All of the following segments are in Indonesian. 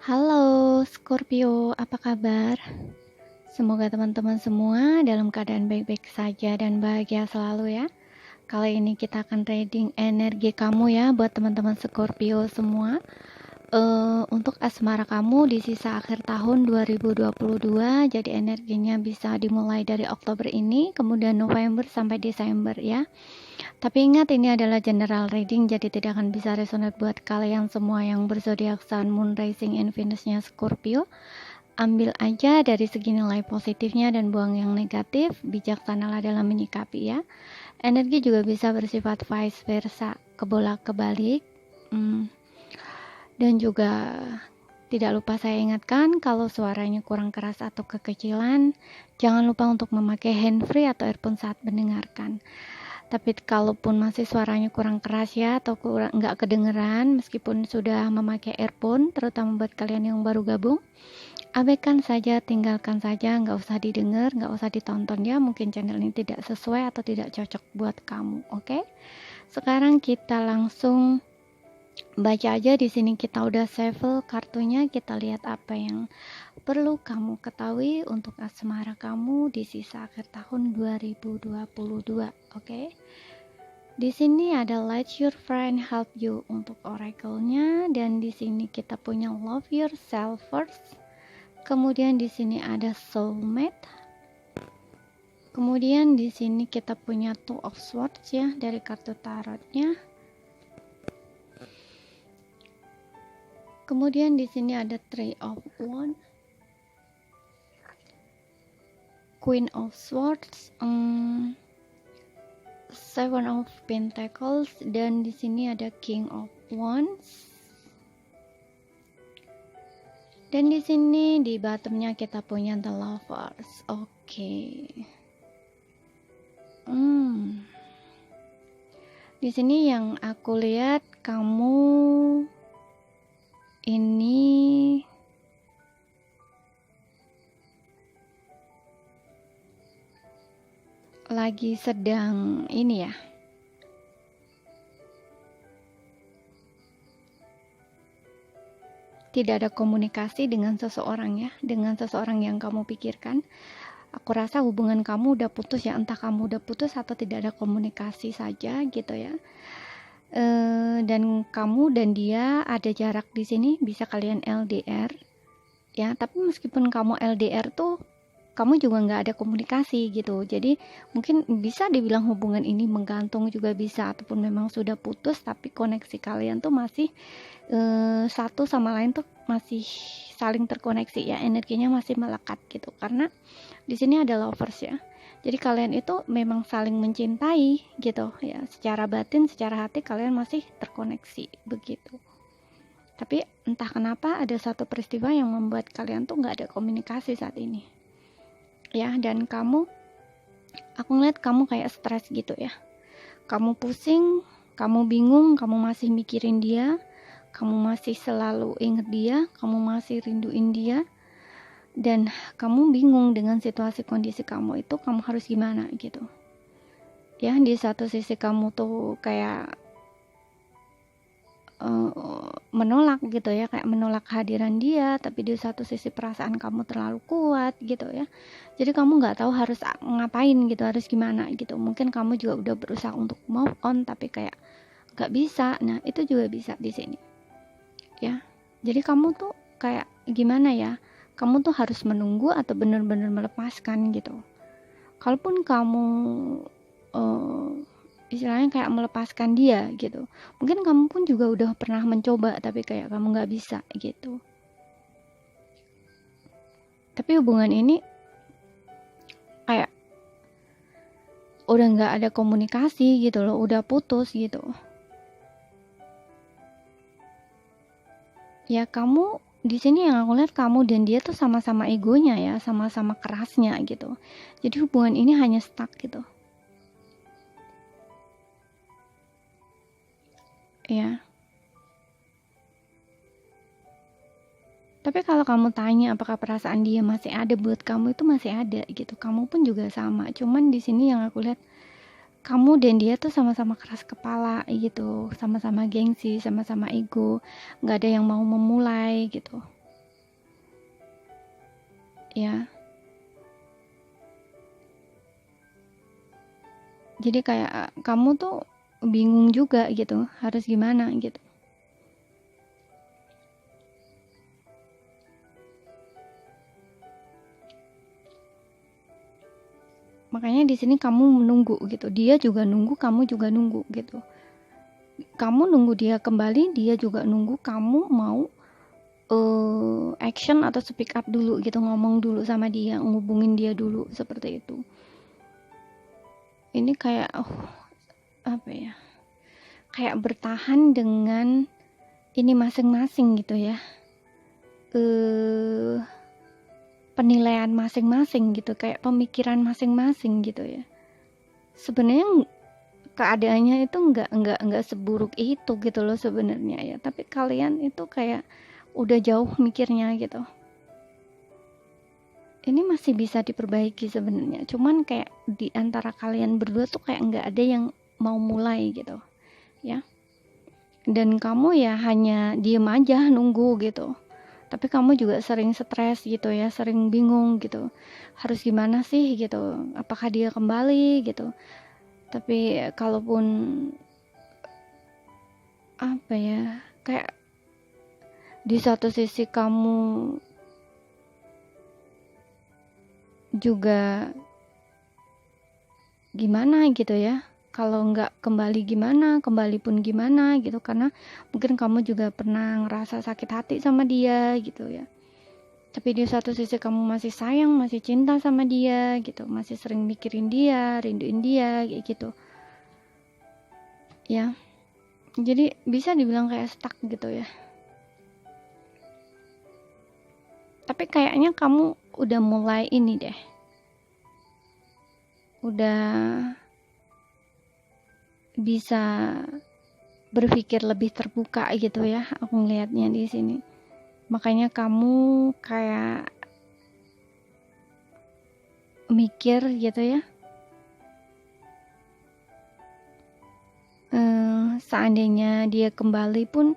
Halo Scorpio, apa kabar? Semoga teman-teman semua dalam keadaan baik-baik saja dan bahagia selalu ya. Kali ini kita akan reading energi kamu ya buat teman-teman Scorpio semua. Untuk asmara kamu di sisa akhir tahun 2022, jadi energinya bisa dimulai dari Oktober ini, kemudian November sampai Desember ya. Tapi ingat ini adalah general reading, jadi tidak akan bisa resonate buat kalian semua yang berzodiak Sun, Moon, Rising, and Venus-nya Scorpio. Ambil aja dari segi nilai positifnya dan buang yang negatif, bijaksanalah dalam menyikapi ya. Energi juga bisa bersifat vice versa, kebolak-kebalik. Dan juga tidak lupa saya ingatkan kalau suaranya kurang keras atau kekecilan, jangan lupa untuk memakai handfree atau earphone saat mendengarkan. Tapi kalaupun masih suaranya kurang keras ya atau kurang nggak kedengeran meskipun sudah memakai earphone, terutama buat kalian yang baru gabung, abaikan saja, tinggalkan saja, nggak usah didengar, nggak usah ditonton ya, mungkin channel ini tidak sesuai atau tidak cocok buat kamu, oke? Sekarang kita langsung baca aja. Di sini kita udah shuffle kartunya, kita lihat apa yang perlu kamu ketahui untuk asmara kamu di sisa akhir tahun 2022, oke? Di sini ada Let Your Friend Help You untuk oracle-nya, dan di sini kita punya Love Yourself First. Kemudian di sini ada Soulmate. Kemudian di sini kita punya Two of Swords ya dari kartu tarotnya. Kemudian di sini ada Three of Wands, Queen of Swords, Seven of Pentacles, dan di sini ada King of Wands. Dan di sini di bottomnya kita punya The Lovers. Oke. Di sini yang aku lihat kamu ini lagi sedang ini ya, tidak ada komunikasi dengan seseorang ya, dengan seseorang yang kamu pikirkan. Aku rasa hubungan kamu udah putus ya, entah kamu udah putus atau tidak ada komunikasi saja gitu ya. Dan kamu dan dia ada jarak di sini, bisa kalian LDR ya, tapi meskipun kamu LDR tuh kamu juga nggak ada komunikasi gitu, jadi mungkin bisa dibilang hubungan ini menggantung juga bisa, ataupun memang sudah putus tapi koneksi kalian tuh masih satu sama lain tuh masih saling terkoneksi ya, energinya masih melekat gitu, karena di sini ada lovers ya. Jadi kalian itu memang saling mencintai gitu ya, secara batin, secara hati kalian masih terkoneksi begitu. Tapi entah kenapa ada satu peristiwa yang membuat kalian tuh nggak ada komunikasi saat ini. Ya, dan aku ngeliat kamu kayak stres gitu ya. Kamu pusing, kamu bingung, kamu masih mikirin dia, kamu masih selalu inget dia, kamu masih rinduin dia. Dan kamu bingung dengan situasi kondisi kamu itu, kamu harus gimana gitu ya. Di satu sisi kamu tuh kayak menolak gitu ya, kayak menolak kehadiran dia, tapi di satu sisi perasaan kamu terlalu kuat gitu ya, jadi kamu nggak tahu harus ngapain gitu, harus gimana gitu. Mungkin kamu juga udah berusaha untuk move on tapi kayak nggak bisa. Nah itu juga bisa di sini ya. Jadi kamu tuh kayak gimana ya, kamu tuh harus menunggu atau benar-benar melepaskan gitu. Kalaupun kamu istilahnya kayak melepaskan dia gitu, mungkin kamu pun juga udah pernah mencoba tapi kayak kamu nggak bisa gitu. Tapi hubungan ini kayak udah nggak ada komunikasi gitu loh, udah putus gitu ya. Kamu di sini yang aku lihat, kamu dan dia tuh sama-sama egonya ya, sama-sama kerasnya gitu. Jadi hubungan ini hanya stuck gitu ya. Tapi kalau kamu tanya apakah perasaan dia masih ada buat kamu, itu masih ada gitu. Kamu pun juga sama. Cuman di sini yang aku lihat, kamu dan dia tuh sama-sama keras kepala gitu, sama-sama gengsi, sama-sama ego, nggak ada yang mau memulai gitu. ya. Jadi kayak kamu tuh bingung juga gitu, harus gimana gitu. Makanya di sini kamu menunggu gitu. Dia juga nunggu, kamu juga nunggu gitu. Kamu nunggu dia kembali, dia juga nunggu kamu mau action atau speak up dulu gitu, ngomong dulu sama dia, ngubungin dia dulu, seperti itu. Ini kayak apa ya? Kayak bertahan dengan ini masing-masing gitu ya. Penilaian masing-masing gitu, kayak pemikiran masing-masing gitu ya. Sebenarnya keadaannya itu nggak seburuk itu gitu loh sebenarnya ya, tapi kalian itu kayak udah jauh mikirnya gitu. Ini masih bisa diperbaiki sebenarnya, cuman kayak di antara kalian berdua tuh kayak nggak ada yang mau mulai gitu ya. Dan kamu ya hanya diem aja nunggu gitu, tapi kamu juga sering stres gitu ya, sering bingung gitu, harus gimana sih gitu, apakah dia kembali gitu. Tapi kalaupun apa ya, kayak di satu sisi kamu juga gimana gitu ya, kalau nggak kembali gimana, kembali pun gimana gitu, karena mungkin kamu juga pernah ngerasa sakit hati sama dia gitu ya. Tapi di satu sisi kamu masih sayang, masih cinta sama dia gitu, masih sering mikirin dia, rinduin dia kayak gitu ya. Jadi bisa dibilang kayak stuck gitu ya. Tapi kayaknya kamu udah mulai ini deh, udah bisa berpikir lebih terbuka gitu ya, aku ngelihatnya di sini. Makanya kamu kayak mikir gitu ya, seandainya dia kembali pun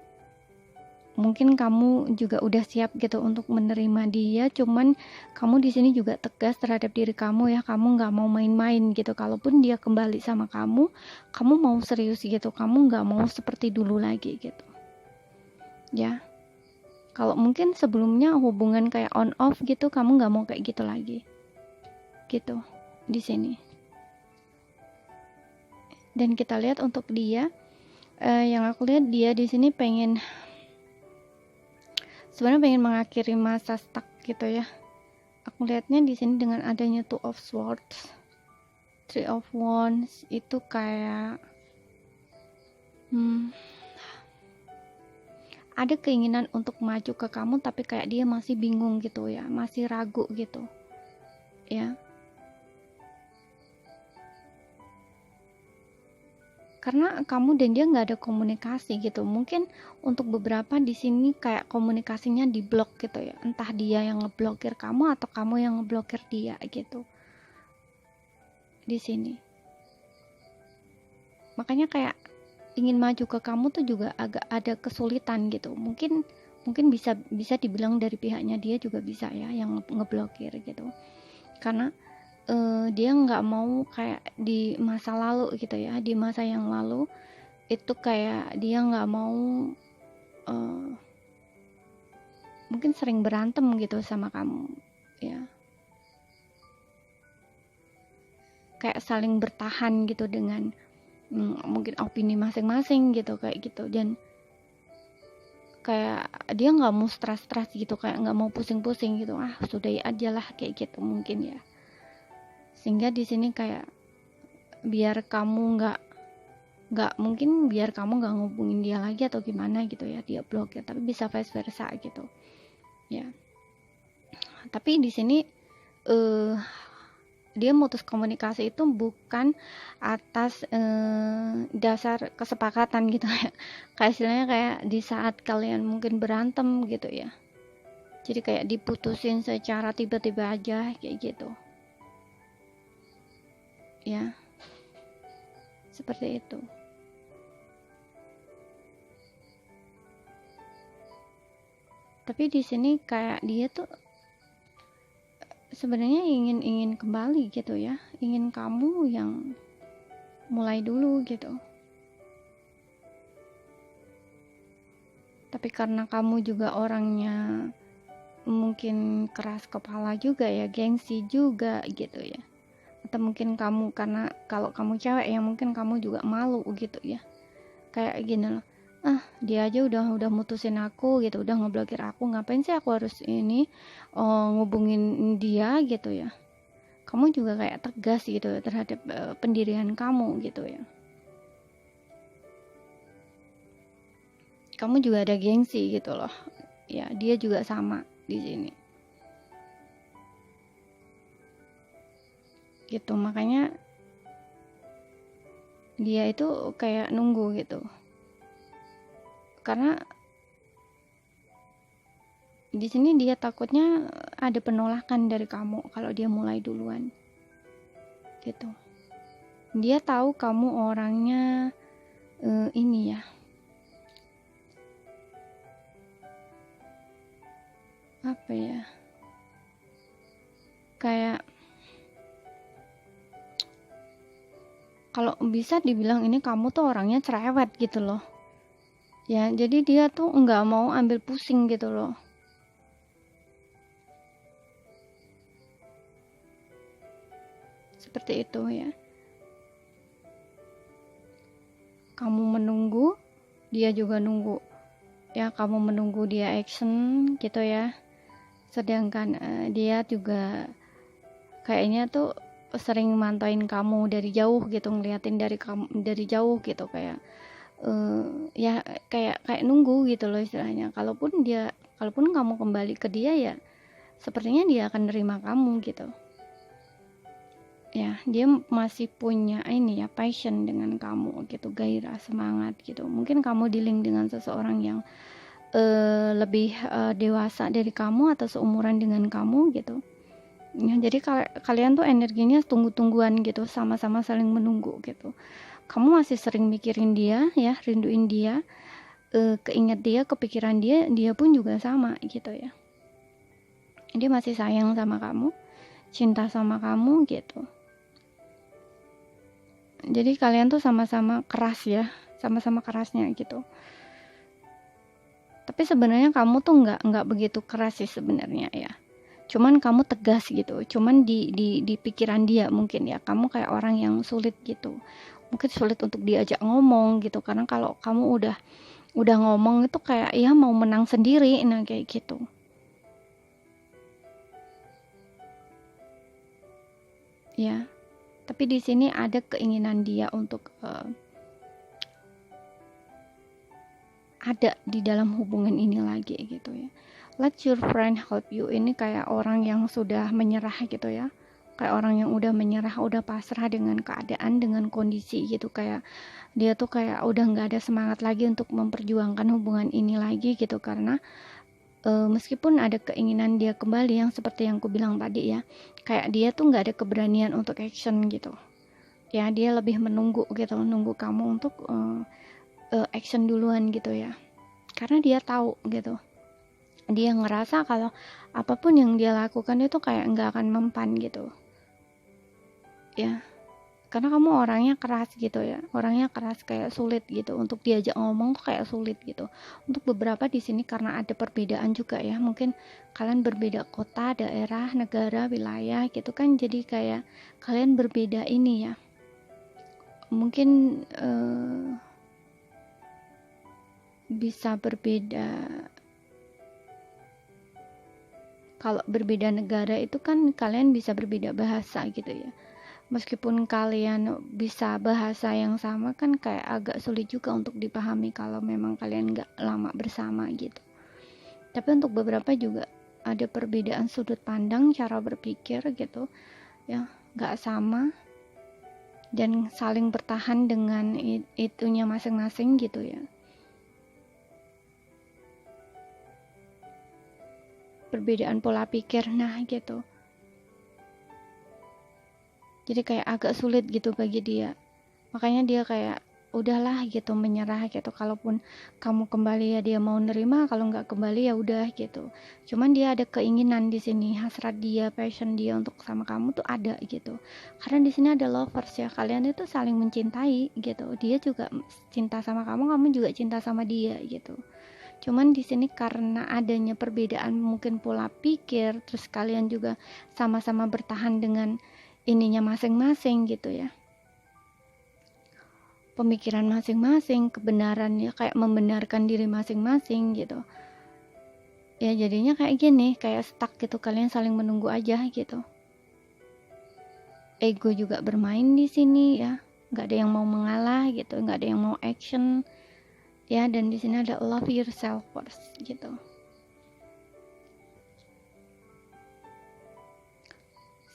mungkin kamu juga udah siap gitu untuk menerima dia, cuman kamu di sini juga tegas terhadap diri kamu ya, kamu nggak mau main-main gitu. Kalaupun dia kembali sama kamu mau serius gitu, kamu nggak mau seperti dulu lagi gitu ya. Kalau mungkin sebelumnya hubungan kayak on off gitu, kamu nggak mau kayak gitu lagi gitu di sini. Dan kita lihat untuk dia, yang aku lihat dia di sini sebenarnya pengen mengakhiri masa stuck gitu ya. Aku lihatnya di sini dengan adanya Two of Swords, Three of Wands itu kayak ada keinginan untuk maju ke kamu, tapi kayak dia masih bingung gitu ya, masih ragu gitu ya. Karena kamu dan dia nggak ada komunikasi gitu. Mungkin untuk beberapa di sini kayak komunikasinya di blok gitu ya. Entah dia yang ngeblokir kamu atau kamu yang ngeblokir dia gitu. Di sini. Makanya kayak ingin maju ke kamu tuh juga agak ada kesulitan gitu. Mungkin bisa dibilang dari pihaknya dia juga bisa ya yang ngeblokir gitu. Karena dia nggak mau kayak di masa lalu gitu ya, di masa yang lalu itu kayak dia nggak mau mungkin sering berantem gitu sama kamu ya, kayak saling bertahan gitu dengan mungkin opini masing-masing gitu kayak gitu. Dan kayak dia nggak mau stres-stres gitu, kayak nggak mau pusing-pusing gitu, sudahi aja lah kayak gitu mungkin ya. Sehingga di sini kayak biar kamu biar kamu nggak ngubungin dia lagi atau gimana gitu ya, dia blokir, tapi bisa vice versa gitu ya. Tapi di sini dia mutus komunikasi itu bukan atas dasar kesepakatan gitu ya, kayak istilahnya kayak di saat kalian mungkin berantem gitu ya, jadi kayak diputusin secara tiba-tiba aja kayak gitu ya, seperti itu. Tapi di sini kayak dia tuh sebenarnya ingin kembali gitu ya, ingin kamu yang mulai dulu gitu. Tapi karena kamu juga orangnya mungkin keras kepala juga ya, gengsi juga gitu ya, atau mungkin kamu karena kalau kamu cewek ya mungkin kamu juga malu gitu ya, kayak gini loh, dia aja udah mutusin aku gitu, udah ngeblokir aku, ngapain sih aku harus ini ngubungin dia gitu ya. Kamu juga kayak tegas gitu terhadap pendirian kamu gitu ya. Kamu juga ada gengsi gitu loh ya, dia juga sama di sini gitu. Makanya dia itu kayak nunggu gitu, karena di sini dia takutnya ada penolakan dari kamu kalau dia mulai duluan gitu. Dia tahu kamu orangnya ini ya, apa ya, kayak kalau bisa dibilang ini kamu tuh orangnya cerewet gitu loh ya. Jadi dia tuh nggak mau ambil pusing gitu loh, seperti itu ya. Kamu menunggu, dia juga nunggu ya. Kamu menunggu dia action gitu ya, sedangkan dia juga kayaknya tuh sering mantauin kamu dari jauh gitu, ngeliatin dari jauh gitu, kayak ya kayak nunggu gitu loh istilahnya. Kalaupun kamu kembali ke dia ya sepertinya dia akan nerima kamu gitu ya. Dia masih punya ini ya, passion dengan kamu gitu, gairah, semangat gitu. Mungkin kamu dealing dengan seseorang yang lebih dewasa dari kamu atau seumuran dengan kamu gitu ya. Jadi kalian tuh energinya tunggu-tungguan gitu, sama-sama saling menunggu gitu. Kamu masih sering mikirin dia ya, rinduin dia, keinget dia, kepikiran dia. Dia pun juga sama gitu ya. Dia masih sayang sama kamu, cinta sama kamu gitu. Jadi kalian tuh sama-sama keras ya, sama-sama kerasnya gitu. Tapi sebenarnya kamu tuh nggak begitu keras sih sebenarnya ya. Cuman kamu tegas gitu, cuman di pikiran dia mungkin ya kamu kayak orang yang sulit gitu, mungkin sulit untuk diajak ngomong gitu, karena kalau kamu udah ngomong itu kayak ya mau menang sendiri, nah kayak gitu ya. Tapi di sini ada keinginan dia untuk ada di dalam hubungan ini lagi gitu ya. Let your friend help you, ini kayak orang yang sudah menyerah gitu ya, kayak orang yang udah menyerah, udah pasrah dengan keadaan, dengan kondisi gitu. Kayak dia tuh kayak udah nggak ada semangat lagi untuk memperjuangkan hubungan ini lagi gitu, karena meskipun ada keinginan dia kembali yang seperti yang aku bilang tadi ya, kayak dia tuh nggak ada keberanian untuk action gitu ya. Dia lebih menunggu gitu, menunggu kamu untuk action duluan gitu ya, karena dia tahu gitu, dia ngerasa kalau apapun yang dia lakukan itu kayak nggak akan mempan gitu ya. Karena kamu orangnya keras gitu ya, orangnya keras, kayak sulit gitu untuk diajak ngomong tuh, kayak sulit gitu. Untuk beberapa di sini karena ada perbedaan juga ya, mungkin kalian berbeda kota, daerah, negara, wilayah gitu kan, jadi kayak kalian berbeda ini ya, mungkin bisa berbeda. Kalau berbeda negara itu kan kalian bisa berbeda bahasa gitu ya. Meskipun kalian bisa bahasa yang sama kan kayak agak sulit juga untuk dipahami kalau memang kalian nggak lama bersama gitu. Tapi untuk beberapa juga ada perbedaan sudut pandang, cara berpikir gitu ya, nggak sama, dan saling bertahan dengan itunya masing-masing gitu ya. Perbedaan pola pikir, nah gitu. Jadi kayak agak sulit gitu bagi dia. Makanya dia kayak udahlah gitu, menyerah gitu. Kalaupun kamu kembali ya dia mau nerima, kalau nggak kembali ya udah gitu. Cuman dia ada keinginan di sini, hasrat dia, passion dia untuk sama kamu tuh ada gitu. Karena di sini ada lovers ya, kalian itu saling mencintai gitu. Dia juga cinta sama kamu, kamu juga cinta sama dia gitu. Cuman di sini karena adanya perbedaan mungkin pola pikir, terus kalian juga sama-sama bertahan dengan ininya masing-masing gitu ya, pemikiran masing-masing, kebenarannya kayak membenarkan diri masing-masing gitu. Ya jadinya kayak gini, kayak stuck gitu, kalian saling menunggu aja gitu. Ego juga bermain di sini ya, nggak ada yang mau mengalah gitu, nggak ada yang mau action ya. Dan di sini ada love yourself first gitu.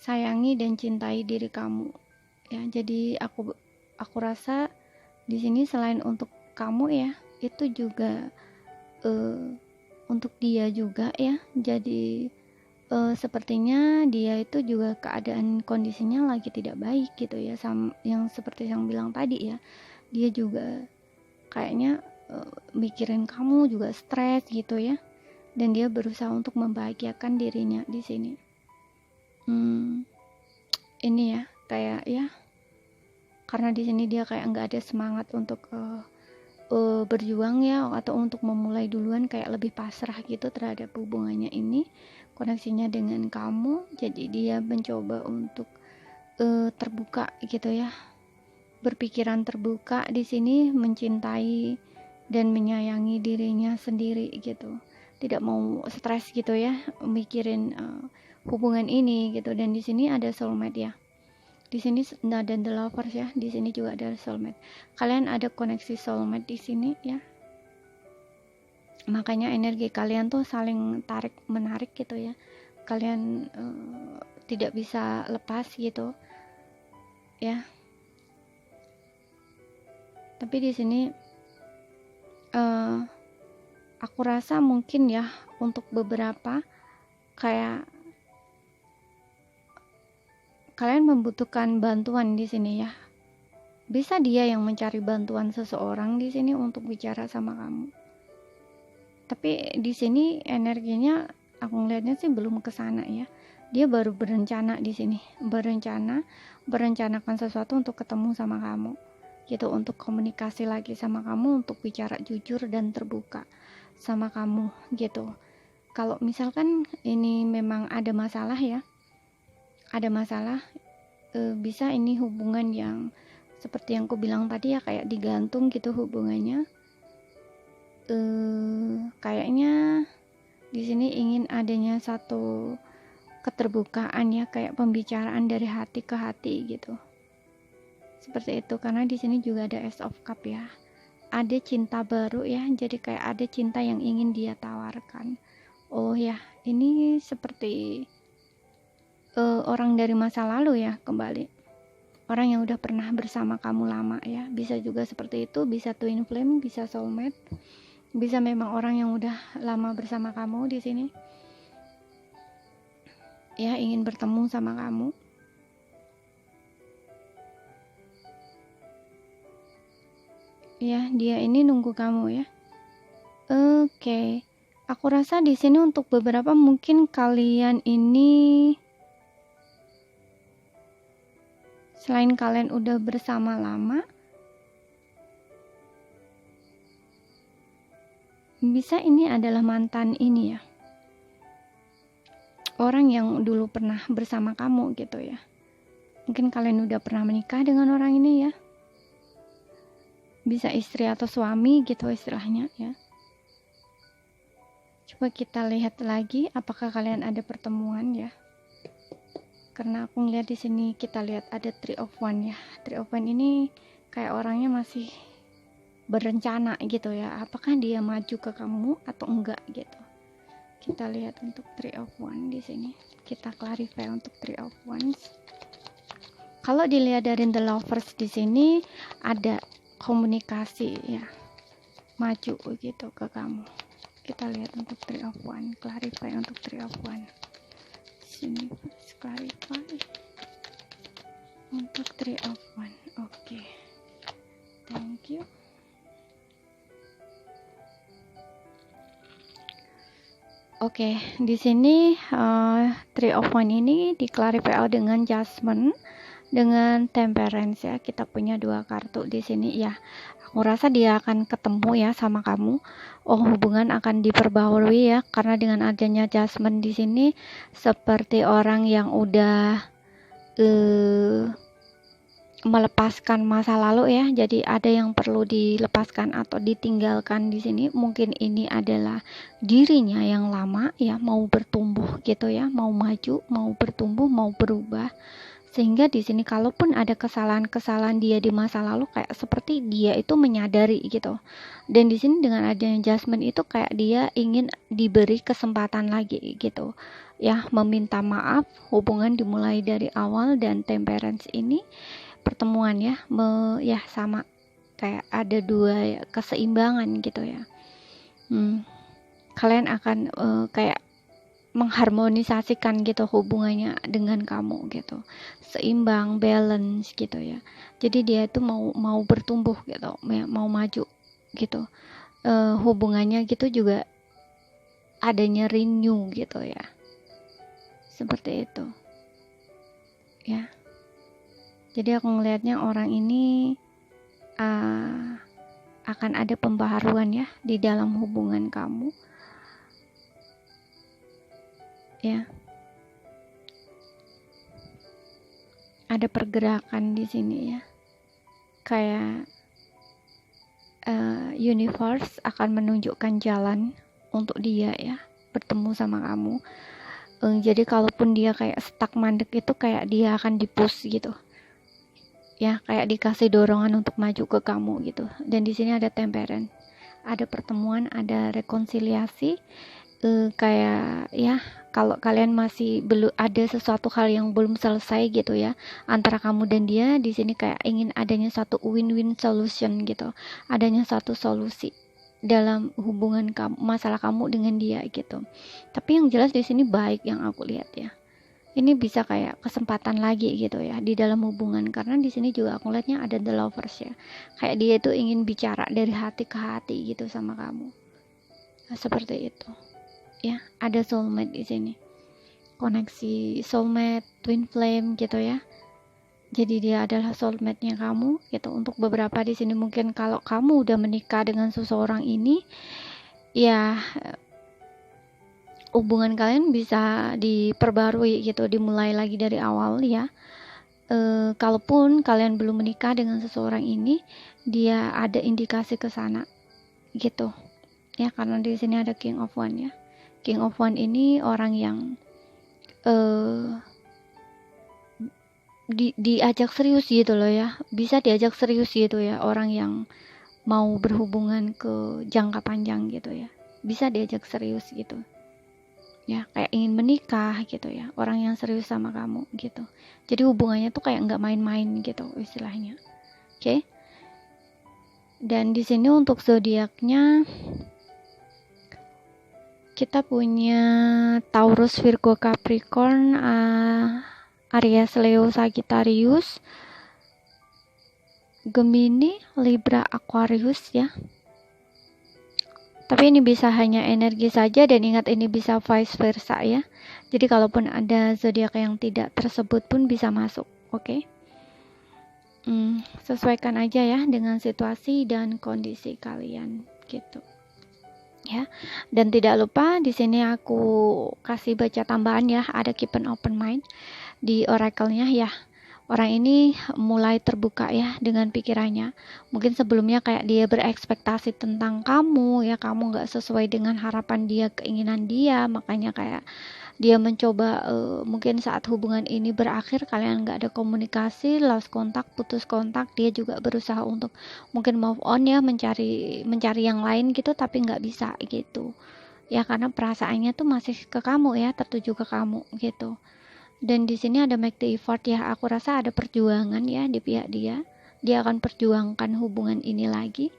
Sayangi dan cintai diri kamu ya. Jadi aku rasa di sini selain untuk kamu ya, itu juga untuk dia juga ya. Jadi sepertinya dia itu juga keadaan kondisinya lagi tidak baik gitu ya, yang seperti yang bilang tadi ya. Dia juga kayaknya mikirin kamu juga stres gitu ya, dan dia berusaha untuk membahagiakan dirinya di sini. Ini ya kayak ya, karena di sini dia kayak nggak ada semangat untuk berjuang ya, atau untuk memulai duluan, kayak lebih pasrah gitu terhadap hubungannya ini, koneksinya dengan kamu. Jadi dia mencoba untuk terbuka gitu ya, berpikiran terbuka di sini, mencintai dan menyayangi dirinya sendiri gitu, tidak mau stres gitu ya mikirin hubungan ini gitu. Dan di sini ada soulmate ya. Di sini ada the lovers ya, di sini juga ada soulmate. Kalian ada koneksi soulmate di sini ya. Makanya energi kalian tuh saling tarik menarik gitu ya. Kalian tidak bisa lepas gitu ya. Tapi di sini aku rasa mungkin ya untuk beberapa kayak kalian membutuhkan bantuan di sini ya. Bisa dia yang mencari bantuan seseorang di sini untuk bicara sama kamu. Tapi di sini energinya aku ngeliatnya sih belum ke sana ya. Dia baru berencana di sini, berencanakan sesuatu untuk ketemu sama kamu. Gitu, untuk komunikasi lagi sama kamu, untuk bicara jujur dan terbuka sama kamu gitu. Kalau misalkan ini memang ada masalah ya, bisa ini hubungan yang seperti yang aku bilang tadi ya, kayak digantung gitu hubungannya. Kayaknya di sini ingin adanya satu keterbukaan ya, kayak pembicaraan dari hati ke hati gitu. Seperti itu, karena di sini juga ada Ace of Cup ya. Ada cinta baru ya, jadi kayak ada cinta yang ingin dia tawarkan. Oh ya, ini seperti orang dari masa lalu ya kembali. Orang yang udah pernah bersama kamu lama ya. Bisa juga seperti itu, bisa twin flame, bisa soulmate. Bisa memang orang yang udah lama bersama kamu di sini. Ya, ingin bertemu sama kamu. Ya, dia ini nunggu kamu ya. Oke. Aku rasa di sini untuk beberapa mungkin kalian ini, selain kalian udah bersama lama, bisa ini adalah mantan ini ya. Orang yang dulu pernah bersama kamu gitu ya. Mungkin kalian udah pernah menikah dengan orang ini ya. Bisa istri atau suami gitu istilahnya ya. Coba kita lihat lagi apakah kalian ada pertemuan ya. Karena aku ngeliat di sini, kita lihat ada Three of Wands ya. Three of Wands ini kayak orangnya masih berencana gitu ya. Apakah dia maju ke kamu atau enggak gitu. Kita lihat untuk Three of Wands di sini. Kita clarify untuk Three of Wands. Kalau dilihat dari the lovers di sini ada komunikasi ya, maju gitu ke kamu. Kita lihat untuk Three of Wands, clarify untuk Three of Wands. Sini clarify untuk Three of Wands. Oke. Thank you. Oke, di sini Three of Wands ini diklarifikasi dengan Judgment, dengan Temperance ya. Kita punya 2 kartu di sini ya. Aku rasa dia akan ketemu ya sama kamu. Hubungan akan diperbaharui ya, karena dengan adanya Judgment di sini seperti orang yang udah melepaskan masa lalu ya. Jadi ada yang perlu dilepaskan atau ditinggalkan di sini. Mungkin ini adalah dirinya yang lama ya, mau bertumbuh gitu ya, mau maju, mau bertumbuh, mau berubah. Sehingga di sini kalaupun ada kesalahan-kesalahan dia di masa lalu, kayak seperti dia itu menyadari gitu. Dan di sini dengan adanya Judgment itu kayak dia ingin diberi kesempatan lagi gitu. Ya, meminta maaf, hubungan dimulai dari awal. Dan Temperance ini pertemuan ya, ya sama kayak ada 2 keseimbangan gitu ya. Kalian akan kayak mengharmonisasikan gitu hubungannya dengan kamu gitu, seimbang, balance gitu ya. Jadi dia itu mau bertumbuh gitu, mau maju gitu. Hubungannya gitu juga adanya renew gitu ya, seperti itu ya. Jadi aku ngelihatnya orang ini akan ada pembaharuan ya di dalam hubungan kamu ya. Ada pergerakan di sini ya, kayak universe akan menunjukkan jalan untuk dia ya, bertemu sama kamu. Jadi kalaupun dia kayak stuck mandek itu, kayak dia akan dipush gitu ya, kayak dikasih dorongan untuk maju ke kamu gitu. Dan di sini ada Temperance, ada pertemuan, ada rekonsiliasi. Kayak ya, kalau kalian masih belum ada sesuatu hal yang belum selesai gitu ya antara kamu dan dia, di sini kayak ingin adanya satu win-win solution gitu, adanya satu solusi dalam hubungan kamu, masalah kamu dengan dia gitu. Tapi yang jelas di sini baik yang aku lihat ya. Ini bisa kayak kesempatan lagi gitu ya di dalam hubungan, karena di sini juga aku lihatnya ada the lovers ya. Kayak dia itu ingin bicara dari hati ke hati gitu sama kamu. Nah, seperti itu. Ya, ada soulmate di sini. Koneksi soulmate, twin flame gitu ya. Jadi dia adalah soulmate-nya kamu gitu. Untuk beberapa di sini mungkin kalau kamu udah menikah dengan seseorang ini, ya hubungan kalian bisa diperbarui gitu, dimulai lagi dari awal ya. Kalaupun kalian belum menikah dengan seseorang ini, dia ada indikasi ke sana gitu ya, karena di sini ada King of Wands ya. King of Wands ini orang yang diajak serius gitu loh ya, bisa diajak serius gitu ya, orang yang mau berhubungan ke jangka panjang gitu ya, bisa diajak serius gitu ya, kayak ingin menikah gitu ya, orang yang serius sama kamu gitu. Jadi hubungannya tuh kayak nggak main-main gitu istilahnya. Oke. Dan di sini untuk zodiaknya kita punya Taurus, Virgo, Capricorn, Aries, Leo, Sagittarius, Gemini, Libra, Aquarius ya. Tapi ini bisa hanya energi saja, dan ingat ini bisa vice versa ya. Jadi kalaupun ada zodiak yang tidak tersebut pun bisa masuk, oke? Sesuaikan aja ya dengan situasi dan kondisi kalian gitu. Ya. Dan tidak lupa di sini aku kasih baca tambahan ya, ada keep an open mind di oracle-nya ya. Orang ini mulai terbuka ya dengan pikirannya. Mungkin sebelumnya kayak dia berekspektasi tentang kamu ya, kamu gak sesuai dengan harapan dia, keinginan dia, makanya kayak dia mencoba mungkin saat hubungan ini berakhir, kalian gak ada komunikasi, lost kontak, putus kontak, dia juga berusaha untuk mungkin move on ya, mencari yang lain gitu, tapi gak bisa gitu ya, karena perasaannya tuh masih ke kamu ya, tertuju ke kamu gitu. Dan di sini ada make the effort ya, aku rasa ada perjuangan ya di pihak dia. Dia akan perjuangkan hubungan ini lagi.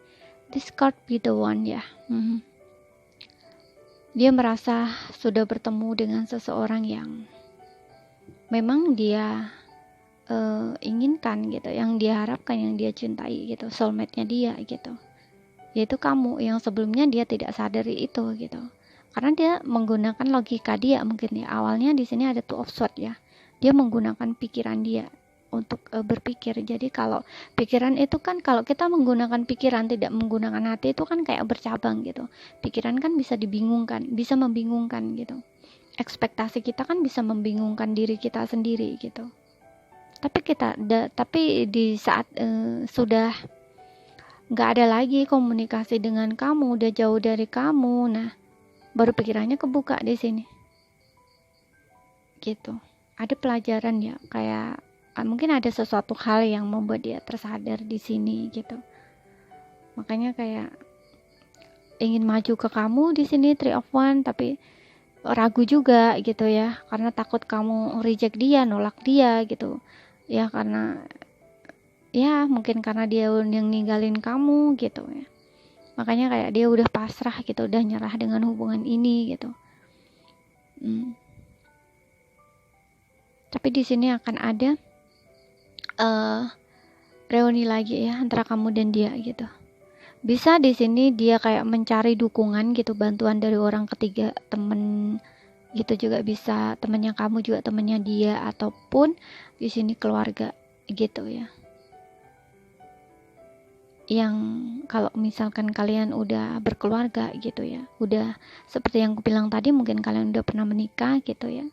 This card be the one ya. Dia merasa sudah bertemu dengan seseorang yang memang dia inginkan gitu, yang dia harapkan, yang dia cintai gitu, soulmate-nya dia gitu, yaitu kamu yang sebelumnya dia tidak sadari itu gitu, karena dia menggunakan logika dia mungkin ya. Awalnya di sini ada two of swords ya, dia menggunakan pikiran dia untuk berpikir. Jadi kalau pikiran itu kan, kalau kita menggunakan pikiran tidak menggunakan hati itu kan kayak bercabang gitu. Pikiran kan bisa dibingungkan, bisa membingungkan gitu. Ekspektasi kita kan bisa membingungkan diri kita sendiri gitu. Tapi di saat sudah nggak ada lagi komunikasi dengan kamu, udah jauh dari kamu, nah baru pikirannya kebuka di sini gitu. Ada pelajaran ya, kayak mungkin ada sesuatu hal yang membuat dia tersadar di sini gitu. Makanya kayak ingin maju ke kamu di sini, Three of Wands, tapi ragu juga gitu ya, karena takut kamu reject dia, nolak dia gitu ya, karena ya mungkin karena dia yang ninggalin kamu gitu ya. Makanya kayak dia udah pasrah gitu, udah nyerah dengan hubungan ini gitu. Tapi di sini akan ada reuni lagi ya antara kamu dan dia gitu. Bisa di sini dia kayak mencari dukungan gitu, bantuan dari orang ketiga, temen gitu juga bisa, temennya kamu juga temennya dia, ataupun di sini keluarga gitu ya. Yang kalau misalkan kalian udah berkeluarga gitu ya, udah seperti yang aku bilang tadi, mungkin kalian udah pernah menikah gitu ya.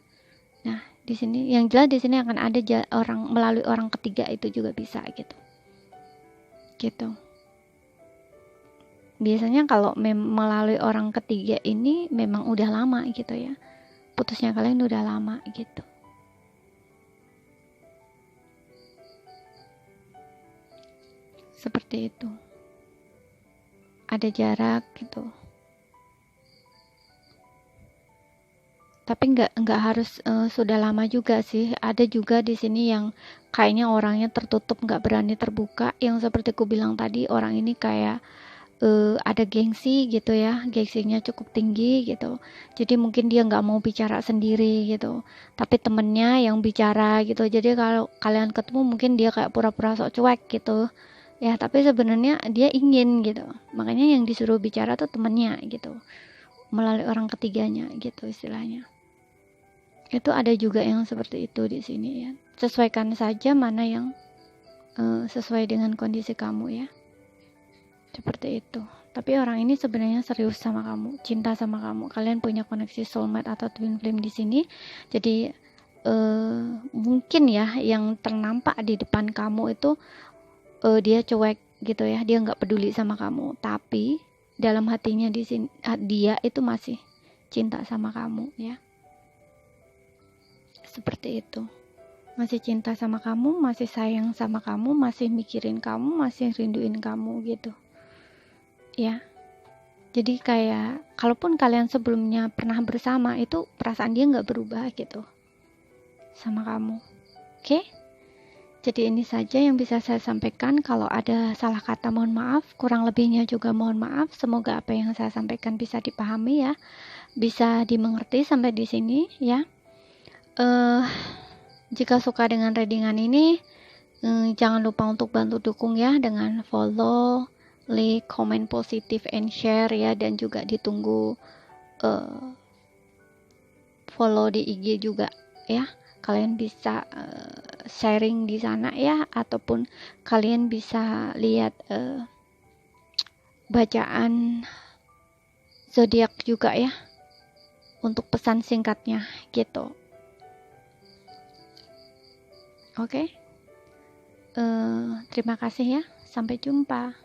Nah di sini yang jelas di sini akan ada orang melalui orang ketiga, itu juga bisa gitu. Biasanya kalau melalui orang ketiga ini memang udah lama gitu ya, putusnya kalian udah lama gitu. Seperti itu, ada jarak gitu. Tapi nggak harus sudah lama juga sih. Ada juga di sini yang kayaknya orangnya tertutup, nggak berani terbuka, yang seperti aku bilang tadi, orang ini kayak ada gengsi gitu ya, gengsinya cukup tinggi gitu. Jadi mungkin dia nggak mau bicara sendiri gitu, tapi temennya yang bicara gitu. Jadi kalau kalian ketemu mungkin dia kayak pura-pura sok cuek gitu ya, tapi sebenarnya dia ingin gitu. Makanya yang disuruh bicara tuh temennya gitu, melalui orang ketiganya gitu istilahnya. Itu ada juga yang seperti itu di sini ya. Sesuaikan saja mana yang sesuai dengan kondisi kamu ya. Seperti itu. Tapi orang ini sebenarnya serius sama kamu, cinta sama kamu. Kalian punya koneksi soulmate atau twin flame di sini. Jadi mungkin ya yang ternampak di depan kamu itu dia cuek gitu ya, dia nggak peduli sama kamu. Tapi dalam hatinya di sini dia itu masih cinta sama kamu ya. Seperti itu. Masih cinta sama kamu, masih sayang sama kamu, masih mikirin kamu, masih rinduin kamu gitu. Ya, jadi kayak kalaupun kalian sebelumnya pernah bersama, itu perasaan dia nggak berubah gitu sama kamu. Oke? Jadi ini saja yang bisa saya sampaikan. Kalau ada salah kata mohon maaf, kurang lebihnya juga mohon maaf. Semoga apa yang saya sampaikan bisa dipahami ya, bisa dimengerti sampai di sini ya. Jika suka dengan readingan ini, jangan lupa untuk bantu dukung ya dengan follow, like, komen positif, and share ya, dan juga ditunggu follow di IG juga ya. Kalian bisa sharing di sana ya, ataupun kalian bisa lihat bacaan zodiak juga ya, untuk pesan singkatnya gitu. Oke. Terima kasih ya. Sampai jumpa.